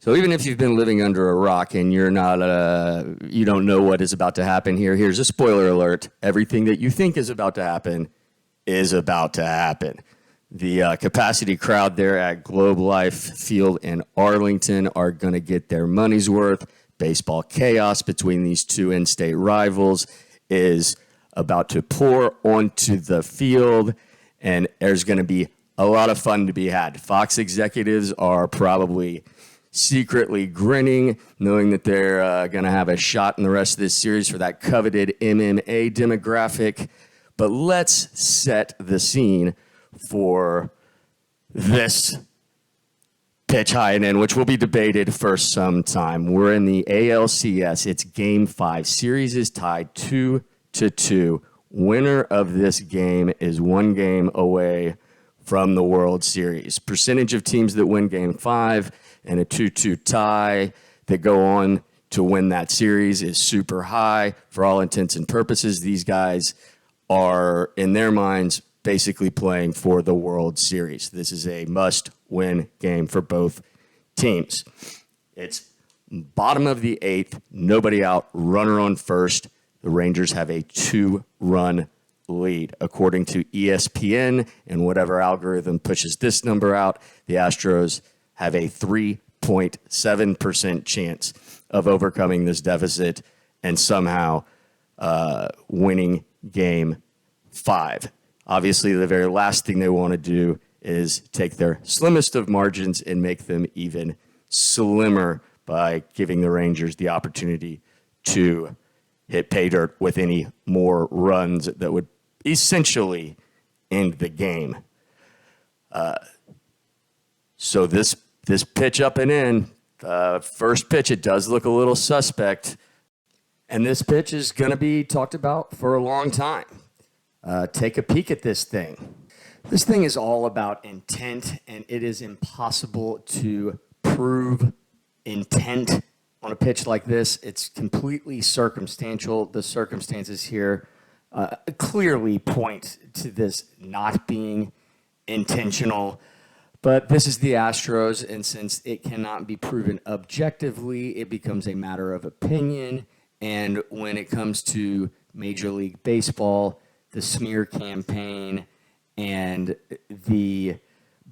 So even if you've been living under a rock and you don't know what is about to happen here, here's a spoiler alert. Everything that you think is about to happen is about to happen. The capacity crowd there at Globe Life Field in Arlington are going to get their money's worth. Baseball chaos between these two in-state rivals is about to pour onto the field, and there's going to be a lot of fun to be had. Fox executives are probably secretly grinning, knowing that they're going to have a shot in the rest of this series for that coveted MMA demographic. But let's set the scene for this pitch high and in, which will be debated for some time. We're in the ALCS. It's Game 5. Series is tied 2-2. Winner of this game is one game away from the World Series. Percentage of teams that win Game 5 and a 2-2 tie that go on to win that series is super high. For all intents and purposes, these guys are, in their minds, basically playing for the World Series. This is a must-win game for both teams. It's bottom of the 8th, nobody out, runner on first. The Rangers have a 2-run lead. According to ESPN and whatever algorithm pushes this number out, the Astros have a 3.7% chance of overcoming this deficit and somehow winning Game 5. Obviously, the very last thing they want to do is take their slimmest of margins and make them even slimmer by giving the Rangers the opportunity to hit pay dirt with any more runs that would essentially end the game. So this pitch up and in, first pitch, it does look a little suspect. And this pitch is going to be talked about for a long time. Take a peek at this thing. This thing is all about intent, and it is impossible to prove intent on a pitch like this. It's completely circumstantial. The circumstances here clearly point to this not being intentional. But this is the Astros, and since it cannot be proven objectively, it becomes a matter of opinion. And when it comes to Major League Baseball, the smear campaign and the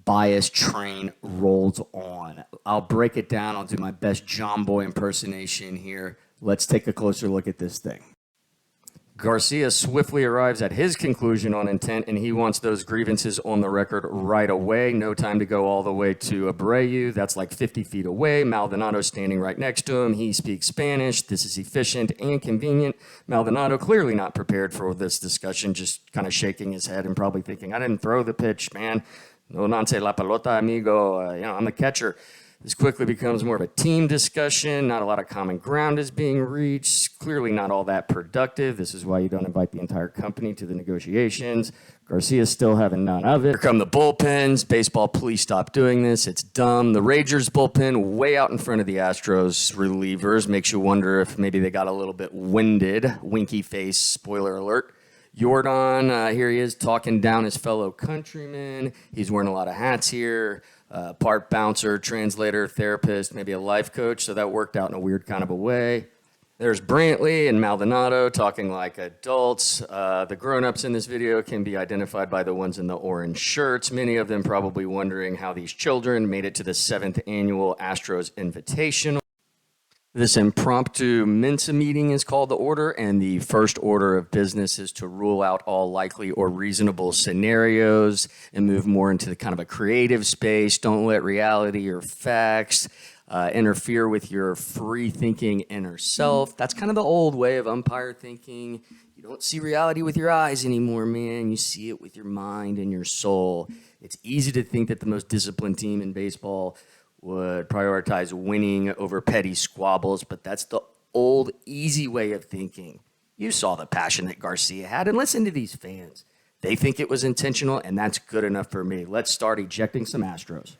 bias train rolls on. I'll break it down. I'll do my best John Boy impersonation here. Let's take a closer look at this thing. Garcia swiftly arrives at his conclusion on intent, and he wants those grievances on the record right away. No time to go all the way to Abreu. That's like 50 feet away. Maldonado standing right next to him. He speaks Spanish. This is efficient and convenient. Maldonado clearly not prepared for this discussion, just kind of shaking his head and probably thinking, I didn't throw the pitch, man. No lance la pelota, amigo. I'm the catcher. This quickly becomes more of a team discussion. Not a lot of common ground is being reached. Clearly not all that productive. This is why you don't invite the entire company to the negotiations. Garcia's still having none of it. Here come the bullpens. Baseball, please stop doing this. It's dumb. The Rangers bullpen way out in front of the Astros relievers. Makes you wonder if maybe they got a little bit winded. Winky face, spoiler alert. Jordan, here he is talking down his fellow countrymen. He's wearing a lot of hats here. Part bouncer, translator, therapist, maybe a life coach, so that worked out in a weird kind of a way. There's Brantley and Maldonado talking like adults. The grown-ups in this video can be identified by the ones in the orange shirts, many of them probably wondering how these children made it to the 7th annual Astros Invitational. This impromptu Mensa meeting is called to order, and the first order of business is to rule out all likely or reasonable scenarios and move more into the kind of a creative space. Don't let reality or facts interfere with your free-thinking inner self. That's kind of the old way of umpire thinking. You don't see reality with your eyes anymore, man. You see it with your mind and your soul. It's easy to think that the most disciplined team in baseball would prioritize winning over petty squabbles, but that's the old, easy way of thinking. You saw the passion that Garcia had, and listen to these fans. They think it was intentional, and that's good enough for me. Let's start ejecting some Astros.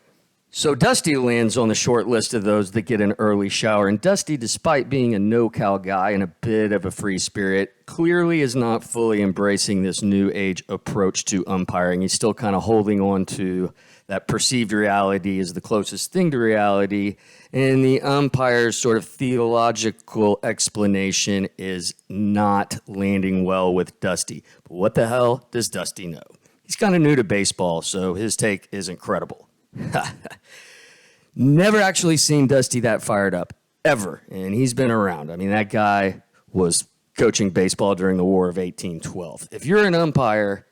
So Dusty lands on the short list of those that get an early shower. And Dusty, despite being a no-cal guy and a bit of a free spirit, clearly is not fully embracing this new age approach to umpiring. He's still kind of holding on to that perceived reality is the closest thing to reality. And the umpire's sort of theological explanation is not landing well with Dusty. But what the hell does Dusty know? He's kind of new to baseball, so his take is incredible. Never actually seen Dusty that fired up, ever. And he's been around. I mean, that guy was coaching baseball during the War of 1812. If you're an umpire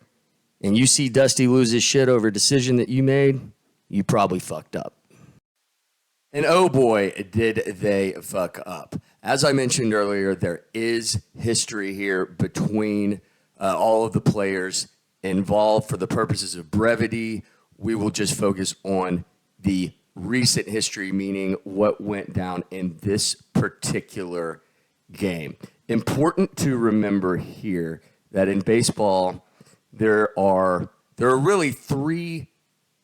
and you see Dusty lose his shit over a decision that you made, you probably fucked up. And oh boy, did they fuck up. As I mentioned earlier, there is history here between all of the players involved. For the purposes of brevity, we will just focus on the recent history, meaning what went down in this particular game. Important to remember here that in baseball, there are really three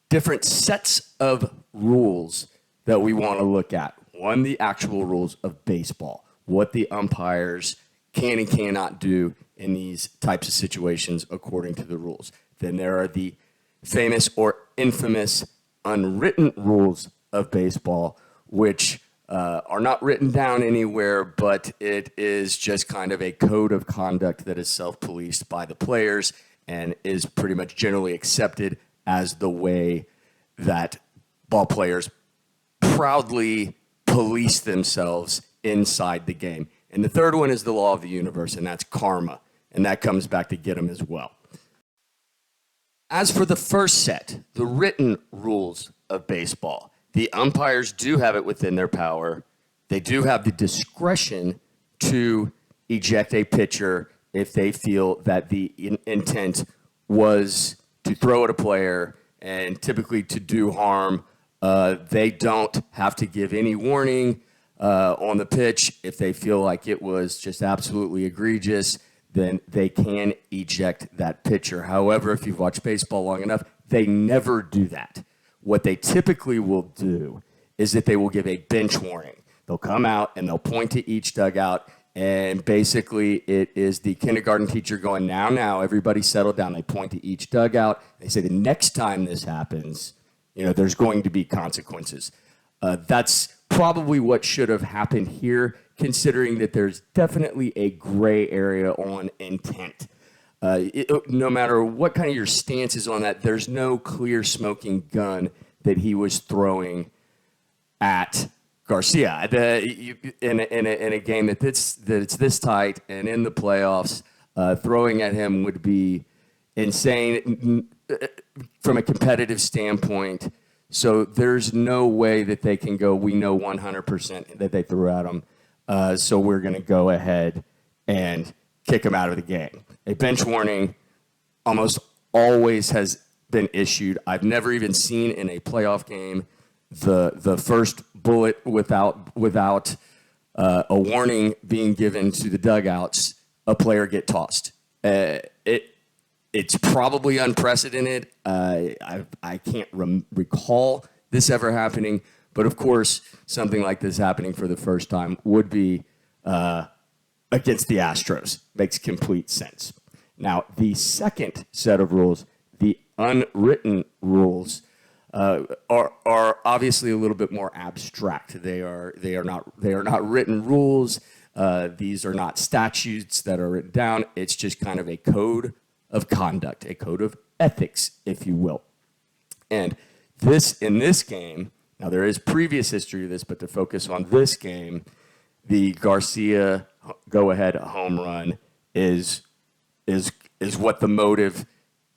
different sets of rules that we want to look at. One, the actual rules of baseball, what the umpires can and cannot do in these types of situations according to the rules. Then there are the famous or infamous unwritten rules of baseball, which are not written down anywhere, but it is just kind of a code of conduct that is self-policed by the players and is pretty much generally accepted as the way that ball players proudly police themselves inside the game. And the third one is the law of the universe, and that's karma, and that comes back to get them as well. As for the first set, the written rules of baseball, the umpires do have it within their power. They do have the discretion to eject a pitcher if they feel that the intent was to throw at a player and typically to do harm. They don't have to give any warning on the pitch. If they feel like it was just absolutely egregious, then they can eject that pitcher. However, if you've watched baseball long enough, they never do that. What they typically will do is that they will give a bench warning. They'll come out and they'll point to each dugout, and basically it is the kindergarten teacher going, now, everybody settle down. They point to each dugout. They say the next time this happens, there's going to be consequences. That's probably what should have happened here, considering that there's definitely a gray area on intent. No matter what kind of your stance is on that, there's no clear smoking gun that he was throwing at Garcia. In a game that's this tight and in the playoffs, throwing at him would be insane from a competitive standpoint. So there's no way that they can go, we know 100% that they threw at him, so we're going to go ahead and kick him out of the game. A bench warning almost always has been issued. I've never even seen in a playoff game the first bullet without a warning being given to the dugouts, a player get tossed. It's probably unprecedented. I can't recall this ever happening, but of course, something like this happening for the first time would be against the Astros. Makes complete sense. Now, the second set of rules, the unwritten rules, are obviously a little bit more abstract. They are not written rules. These are not statutes that are written down. It's just kind of a code of conduct, a code of ethics, if you will. And in this game, now there is previous history of this, but to focus on this game, the Garcia go-ahead home run is what the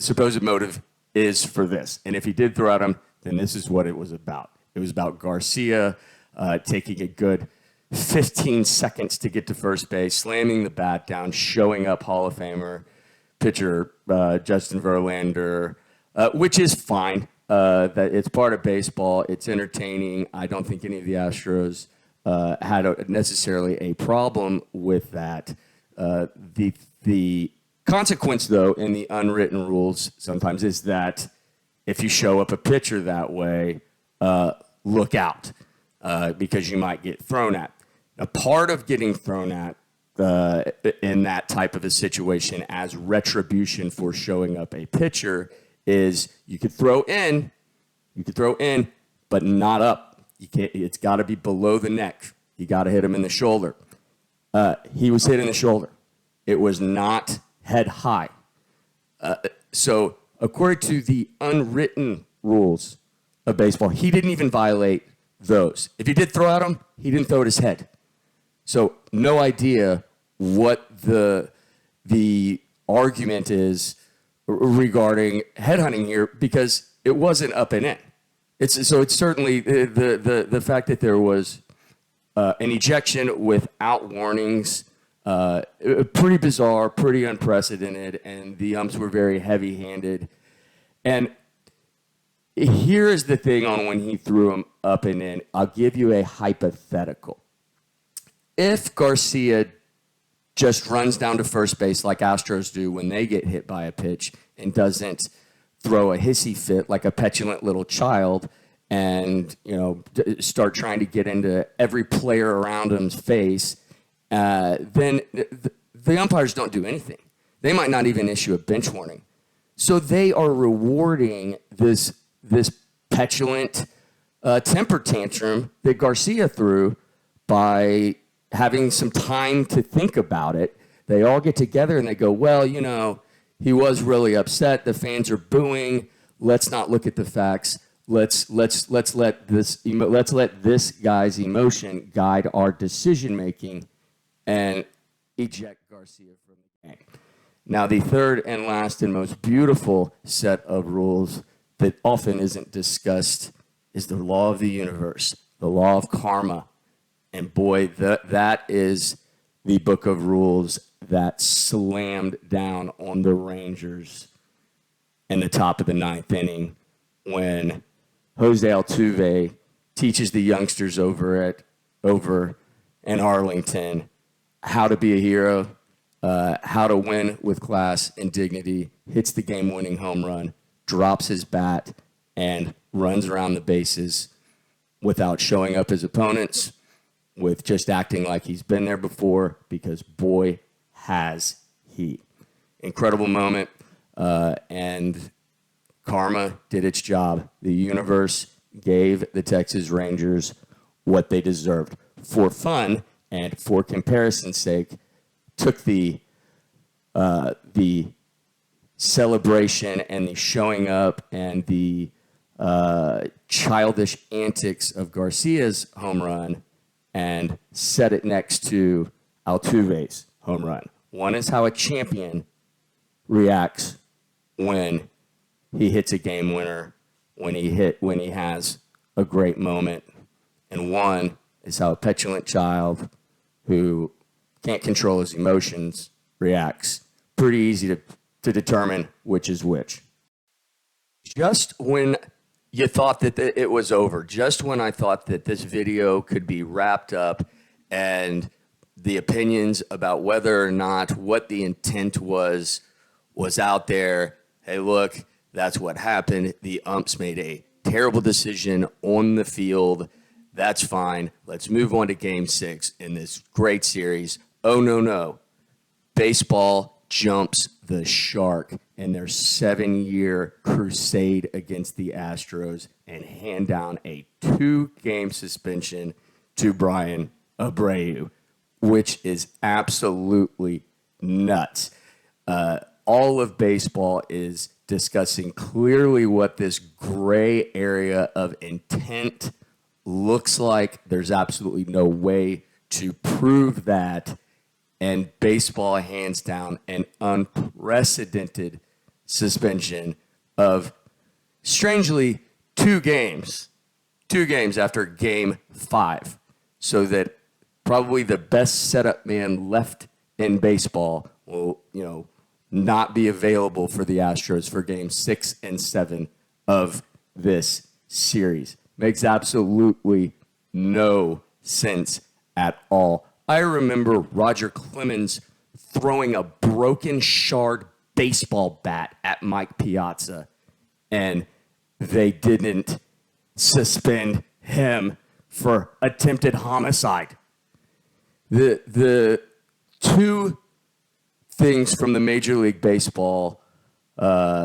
supposed motive is for this. And if he did throw at him, then this is what it was about. It was about Garcia taking a good 15 seconds to get to first base, slamming the bat down, showing up Hall of Famer pitcher Justin Verlander, which is fine. That it's part of baseball. It's entertaining. I don't think any of the Astros had necessarily a problem with that. The consequence, though, in the unwritten rules sometimes is that if you show up a pitcher that way, look out because you might get thrown at. A part of getting thrown at in that type of a situation as retribution for showing up a pitcher is you could throw in, but not up. You can't. It's got to be below the neck. You got to hit him in the shoulder. He was hit in the shoulder. It was not head high. So according to the unwritten rules of baseball, he didn't even violate those. If he did throw at him, he didn't throw at his head. So no idea what the argument is regarding headhunting here, because it wasn't up and in. It's certainly the fact that there was an ejection without warnings, pretty bizarre, pretty unprecedented, and the umps were very heavy-handed. And here is the thing on when he threw him up and in. I'll give you a hypothetical. If Garcia just runs down to first base like Astros do when they get hit by a pitch and doesn't throw a hissy fit like a petulant little child and, start trying to get into every player around him's face, then the umpires don't do anything. They might not even issue a bench warning. So they are rewarding this petulant temper tantrum that Garcia threw by having some time to think about it. They all get together and they go, well, he was really upset. The fans are booing. Let's not look at the facts. Let's let this guy's emotion guide our decision making and eject Garcia from the game. Now, the third and last and most beautiful set of rules that often isn't discussed is the law of the universe, the law of karma. And boy, that is the book of rules that slammed down on the Rangers in the top of the ninth inning when Jose Altuve teaches the youngsters over in Arlington how to be a hero, how to win with class and dignity, hits the game-winning home run, drops his bat, and runs around the bases without showing up his opponents, with just acting like he's been there before, because boy, has he. Incredible moment, and karma did its job. The universe gave the Texas Rangers what they deserved. For fun and for comparison's sake, took the celebration and the showing up and the childish antics of Garcia's home run and set it next to Altuve's home run. One is how a champion reacts when he hits a game winner, when he has a great moment. And one is how a petulant child who can't control his emotions reacts. Pretty easy to determine which is which. Just when you thought that it was over, just when I thought that this video could be wrapped up and the opinions about whether or not what the intent was out there, hey, look, that's what happened. The umps made a terrible decision on the field. That's fine. Let's move on to Game 6 in this great series. Oh, no. Baseball jumps the shark in their 7-year crusade against the Astros and hand down a 2-game suspension to Brian Abreu, which is absolutely nuts. All of baseball is discussing clearly what this gray area of intent looks like. There's absolutely no way to prove that. And baseball hands down an unprecedented suspension of, strangely, 2 games. 2 games after Game 5. So that probably the best setup man left in baseball will, not be available for the Astros for Game 6 and 7 of this series. Makes absolutely no sense at all. I remember Roger Clemens throwing a broken shard baseball bat at Mike Piazza, and they didn't suspend him for attempted homicide. The two things from the Major League Baseball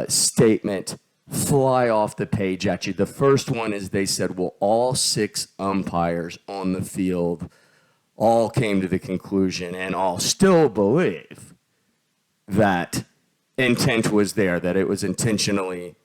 statement fly off the page at you. The first one is they said, well, all 6 umpires on the field all came to the conclusion and all still believe that intent was there, that it was intentionally,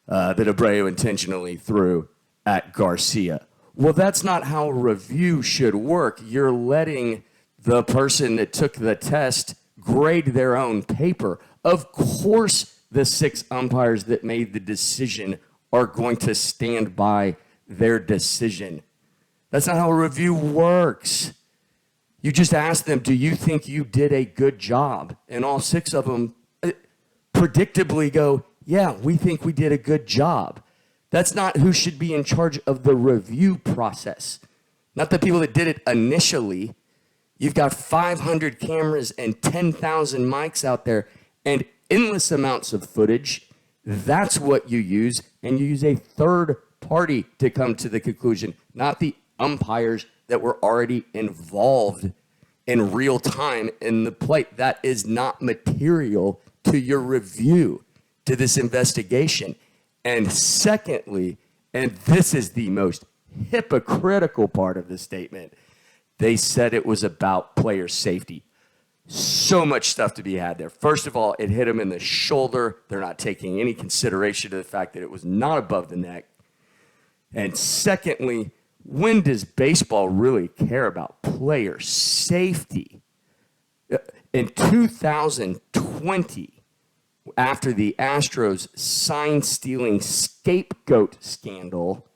that Abreu intentionally threw at Garcia. Well, that's not how a review should work. You're letting the person that took the test grade their own paper. Of course, the 6 umpires that made the decision are going to stand by their decision. That's not how a review works. You just ask them, do you think you did a good job? And all 6 of them predictably go, yeah, we think we did a good job. That's not who should be in charge of the review process. Not the people that did it initially. You've got 500 cameras and 10,000 mics out there and endless amounts of footage. That's what you use, and you use a third party to come to the conclusion, not the umpires that were already involved in real time in the plate. That is not material to your review, to this investigation. And secondly, and this is the most hypocritical part of the statement, they said it was about player safety. So much stuff to be had there. First of all, it hit him in the shoulder. They're not taking any consideration to the fact that it was not above the neck. And secondly, when does baseball really care about player safety? In 2020, after the Astros sign-stealing scapegoat scandal,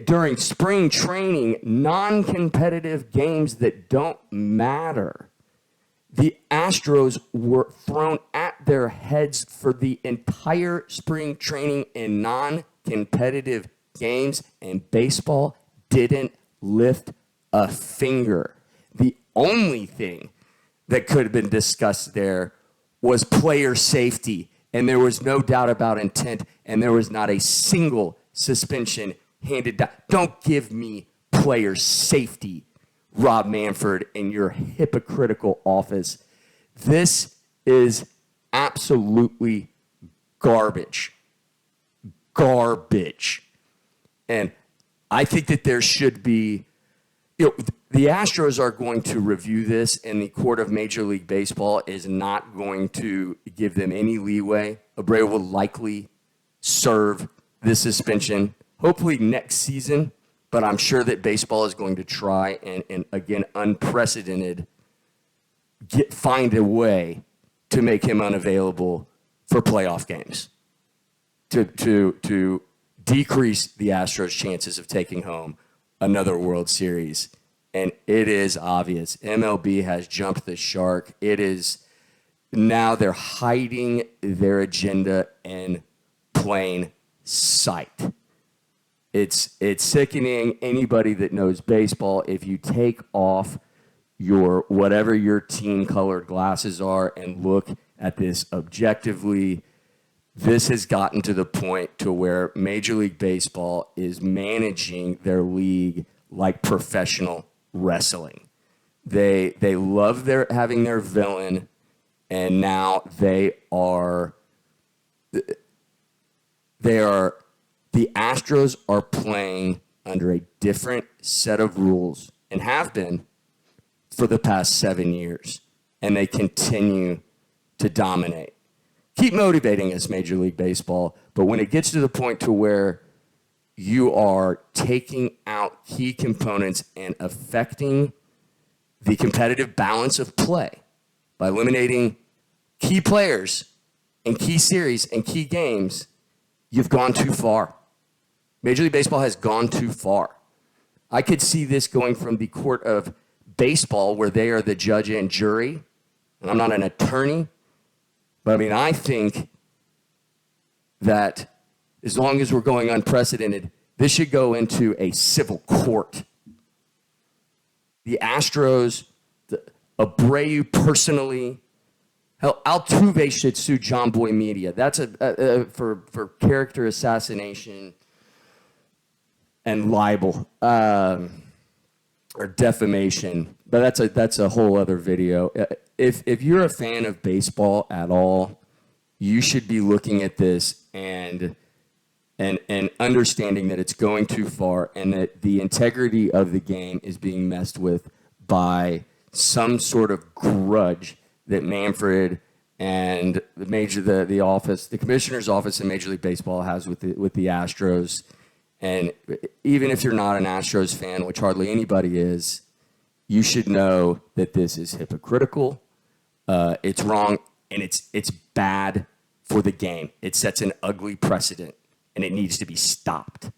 during spring training, non-competitive games that don't matter, the Astros were thrown at their heads for the entire spring training in non-competitive games, and baseball didn't lift a finger. The only thing that could have been discussed there was player safety, and there was no doubt about intent, and there was not a single suspension handed down. Don't give me player safety, Rob Manfred, in your hypocritical office. This is absolutely garbage. Garbage. And I think that there should be, the Astros are going to review this, and the Court of Major League Baseball is not going to give them any leeway. Abreu will likely serve this suspension, hopefully next season, but I'm sure that baseball is going to try and again, unprecedented, find a way to make him unavailable for playoff games, to decrease the Astros' chances of taking home another World Series. And it is obvious. MLB has jumped the shark. It is now they're hiding their agenda in plain sight. It's sickening. Anybody that knows baseball, if you take off your whatever your team colored glasses are and look at this objectively, this has gotten to the point to where Major League Baseball is managing their league like professional wrestling. They love having their villain, and now the Astros are playing under a different set of rules and have been for the past 7 years, and they continue to dominate. Keep motivating us, Major League Baseball, but when it gets to the point to where you are taking out key components and affecting the competitive balance of play by eliminating key players in key series and key games, you've gone too far. Major League Baseball has gone too far. I could see this going from the Court of Baseball, where they are the judge and jury, and I'm not an attorney, but I mean, I think that as long as we're going unprecedented, this should go into a civil court. The Astros, Abreu personally, hell, Altuve should sue John Boy Media. That's for character assassination, and libel or defamation. But that's a whole other video. If you're a fan of baseball at all, you should be looking at this and understanding that it's going too far and that the integrity of the game is being messed with by some sort of grudge that Manfred and the commissioner's office in Major League Baseball has with the Astros. And even if you're not an Astros fan, which hardly anybody is, you should know that this is hypocritical. It's wrong, and it's bad for the game. It sets an ugly precedent, and it needs to be stopped.